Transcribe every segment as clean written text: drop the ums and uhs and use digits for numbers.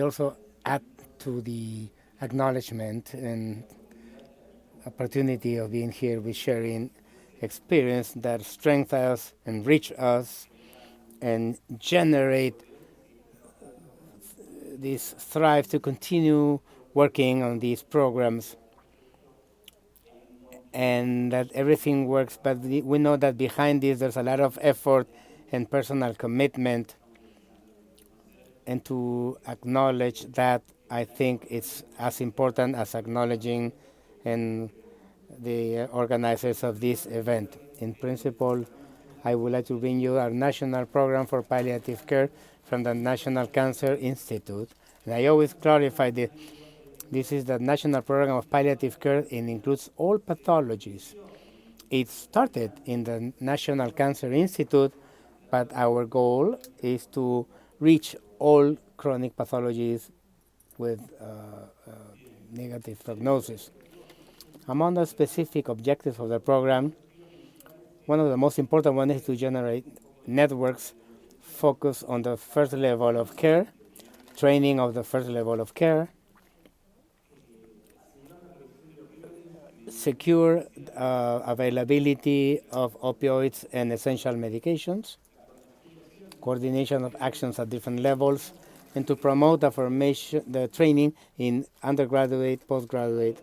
also add to the acknowledgement and opportunity of being here with sharing experience that strengthen us, enrich us, and generate this thrive to continue working on these programs, and that everything works. But we know that behind this there's a lot of effort and personal commitment, and to acknowledge that, I think it's as important as acknowledging and the organizers of this event. In principle, I would like to bring you our national program for palliative care from the National Cancer Institute. And I always clarify that this is the national program of palliative care and includes all pathologies. It started in the National Cancer Institute, but our goal is to reach all chronic pathologies with negative prognosis. Among the specific objectives of the program, one of the most important ones is to generate networks focused on the first level of care, training of the first level of care, secure availability of opioids and essential medications, coordination of actions at different levels, and to promote the training in undergraduate, postgraduate.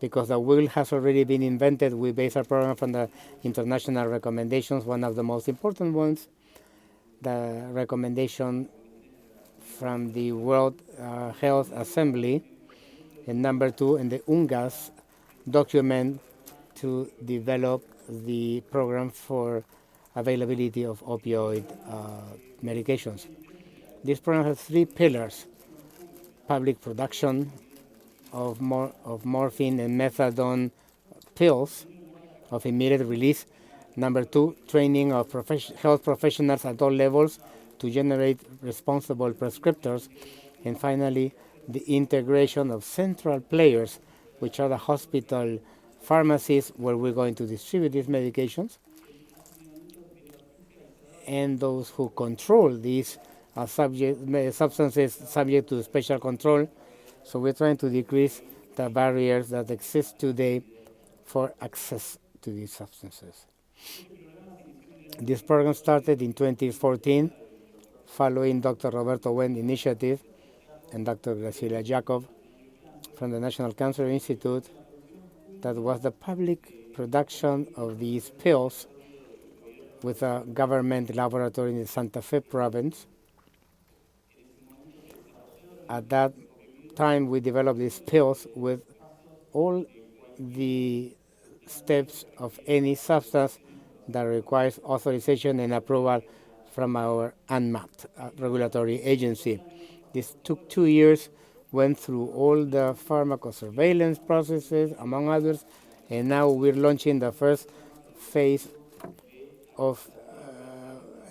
Because the wheel has already been invented, we base our program from the international recommendations. One of the most important ones, the recommendation from the World Health Assembly, and number 2, in the UNGAS document to develop the program for availability of opioid medications. This program has 3 pillars: public production of morphine and methadone pills of immediate release. Number 2, training of health professionals at all levels to generate responsible prescriptors. And finally, the integration of central players, which are the hospital pharmacies where we're going to distribute these medications, and those who control these substances subject to special control. So we're trying to decrease the barriers that exist today for access to these substances. This program started in 2014 following Dr. Roberto Wen's initiative and Dr. Graciela Jacob from the National Cancer Institute. That was the public production of these pills with a government laboratory in the Santa Fe province. At that time, we developed these pills with all the steps of any substance that requires authorization and approval from our ANMAT, regulatory agency. This took 2 years, went through all the pharmacosurveillance processes, among others, and now we're launching the first phase of,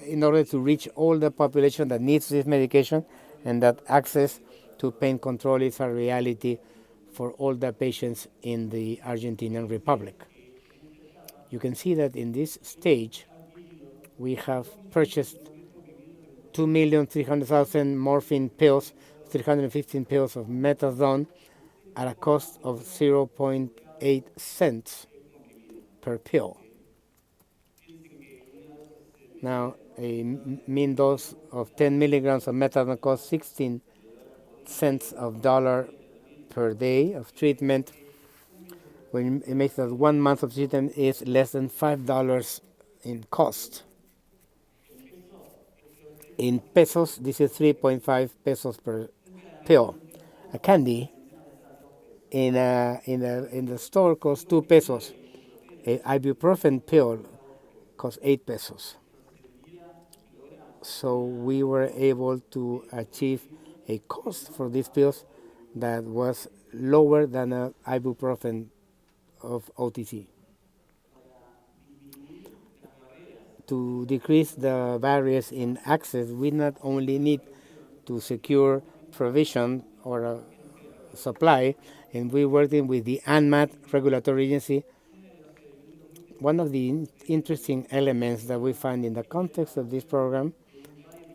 in order to reach all the population that needs this medication, and that access to pain control is a reality for all the patients in the Argentinian Republic. You can see that in this stage, we have purchased 2,300,000 morphine pills, 315 pills of methadone at a cost of 0.8 cents per pill. Now, a mean dose of 10 milligrams of methadone costs 16 cents of dollar per day of treatment. When it makes that 1 month of treatment is less than $5 in cost. In pesos, this is 3.5 pesos per pill. A candy in the store costs 2 pesos. An ibuprofen pill costs 8 pesos. So we were able to achieve a cost for these pills that was lower than an ibuprofen of OTC. To decrease the barriers in access, we not only need to secure provision or a supply, and we're working with the ANMAT regulatory agency. One of the interesting elements that we find in the context of this program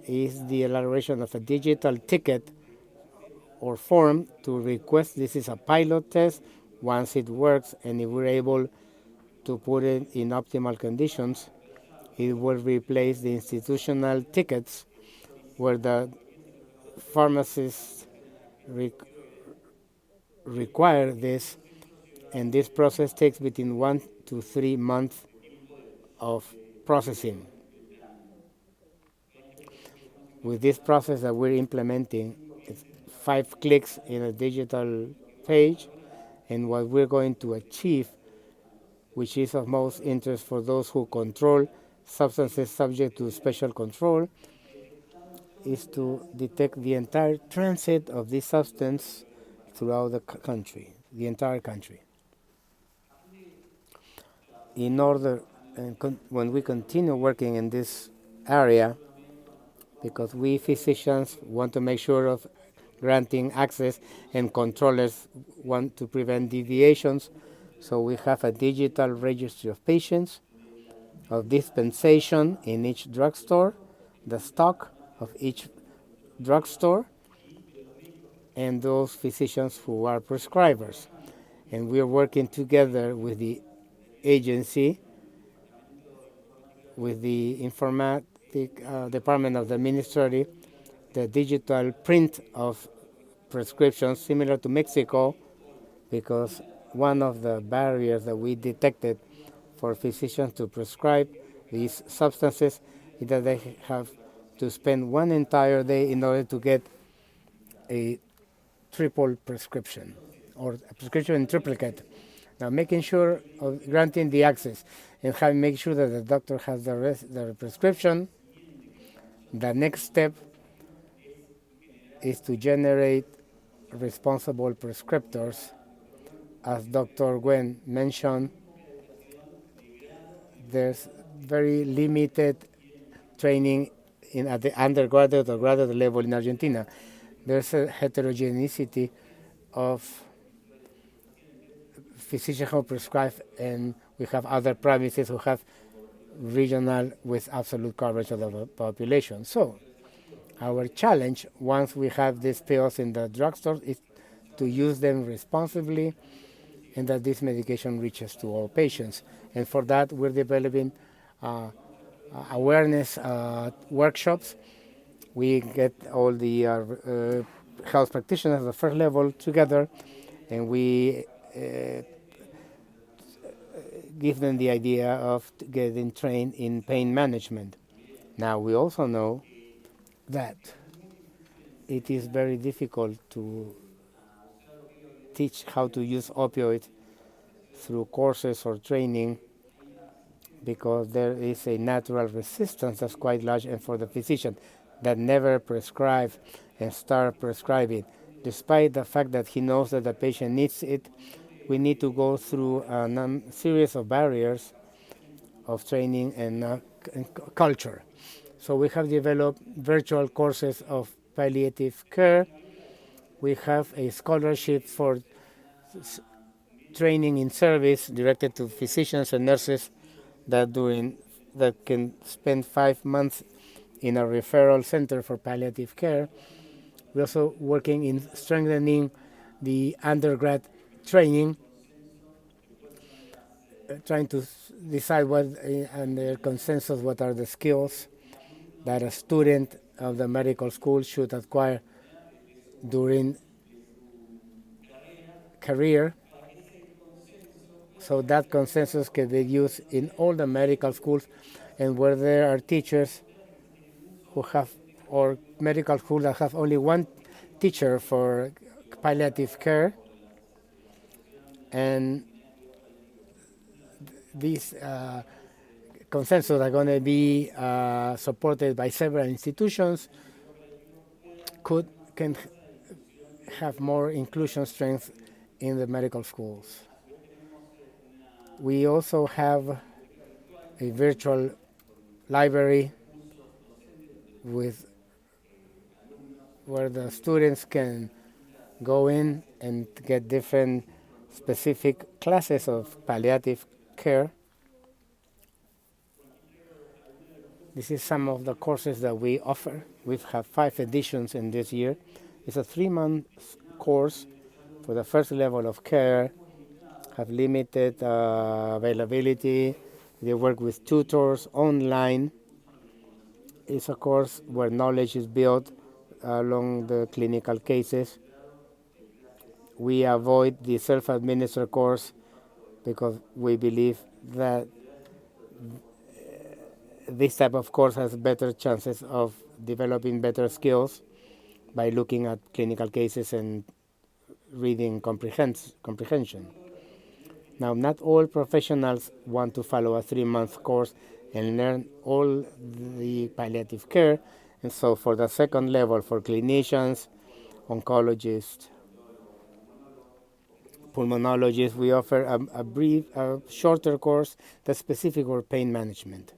is the elaboration of a digital ticket or form to request. This is a pilot test. Once it works and if we're able to put it in optimal conditions, it will replace the institutional tickets where the pharmacists require this, and this process takes between 1 to 3 months of processing. With this process that we're implementing, it's 5 clicks in a digital page, and what we're going to achieve, which is of most interest for those who control substances subject to special control, is to detect the entire transit of this substance throughout the country, the entire country. In order, when we continue working in this area, because we physicians want to make sure of granting access and controllers want to prevent deviations, so we have a digital registry of patients, of dispensation in each drugstore, the stock of each drugstore, and those physicians who are prescribers. And we are working together with the agency, with the informatic department of the Ministerio, the digital print of prescriptions similar to Mexico, because one of the barriers that we detected for physicians to prescribe these substances is that they have to spend one entire day in order to get a triple prescription or a prescription in triplicate. Now, making sure of granting the access and make sure that the doctor has the prescription. The next step is to generate responsible prescriptors. As Dr. Gwen mentioned, there's very limited training at the undergraduate or graduate level in Argentina. There's a heterogeneity of physicians who prescribe, and we have other provinces who have regional with absolute coverage of the population. So our challenge, once we have these pills in the drugstores, is to use them responsibly and that this medication reaches to all patients. And for that, we're developing awareness workshops. We get all the health practitioners at the first level together, and we give them the idea of getting trained in pain management. Now, we also know that it is very difficult to teach how to use opioids through courses or training, because there is a natural resistance that's quite large, and for the physician that never prescribes and start prescribing, despite the fact that he knows that the patient needs it, we need to go through a series of barriers of training and culture. So we have developed virtual courses of palliative care. We have a scholarship for training in service directed to physicians and nurses that can spend 5 months in a referral center for palliative care. We're also working in strengthening the undergrad training, trying to decide what, under consensus, what are the skills that a student of the medical school should acquire during career, so that consensus can be used in all the medical schools, and where there are teachers who have, or medical schools that have only one teacher for palliative care, and these consensus are going to be supported by several institutions, can have more inclusion strength in the medical schools. We also have a virtual library where the students can go in and get different specific classes of palliative care. This is some of the courses that we offer. We've had 5 editions in this year. It's a 3-month course for the first level of care, have limited availability. They work with tutors online. It's a course where knowledge is built along the clinical cases. We avoid the self-administered course because we believe that this type of course has better chances of developing better skills by looking at clinical cases and reading comprehension. Now, not all professionals want to follow a 3-month course and learn all the palliative care, and so for the second level, for clinicians, oncologists, pulmonologists, we offer a shorter course that's specific for pain management.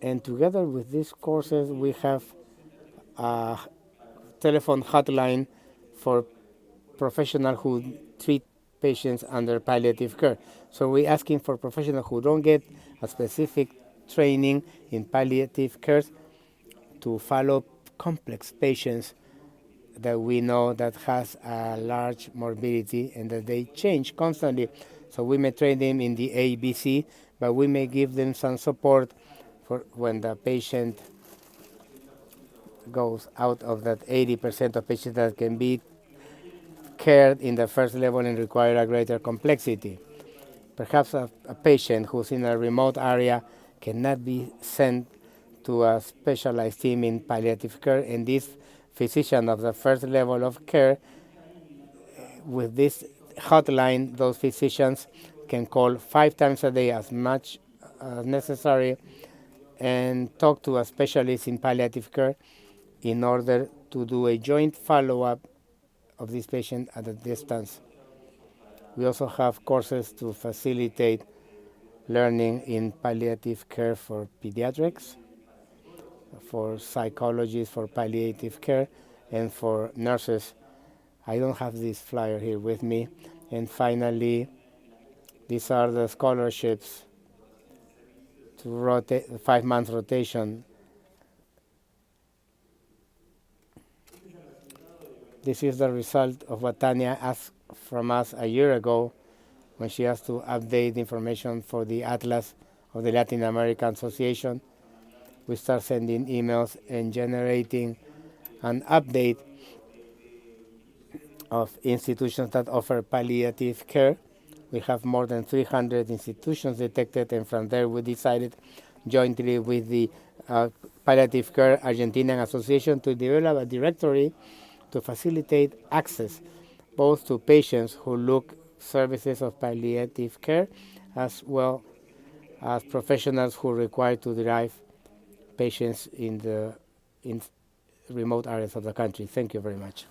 And together with these courses, we have a telephone hotline for professionals who treat patients under palliative care. So we're asking for professionals who don't get a specific training in palliative care to follow complex patients that we know that has a large morbidity and that they change constantly. So we may train them in the ABC, but we may give them some support for when the patient goes out of that 80% of patients that can be cared in the first level and require a greater complexity. Perhaps a patient who's in a remote area cannot be sent to a specialized team in palliative care, and this physician of the first level of care, with this hotline, those physicians can call 5 times a day as much as necessary and talk to a specialist in palliative care in order to do a joint follow-up of this patient at a distance. We also have courses to facilitate learning in palliative care for pediatrics, for psychologists for palliative care, and for nurses. I don't have this flyer here with me. And finally, these are the scholarships to rotate, 5-month rotation. This is the result of what Tanya asked from us a year ago when she asked to update information for the Atlas of the Latin American Association. We start sending emails and generating an update of institutions that offer palliative care. We have more than 300 institutions detected, and from there we decided jointly with the Palliative Care Argentinian Association to develop a directory to facilitate access both to patients who look services of palliative care as well as professionals who require to derive patients in remote areas of the country. Thank you very much.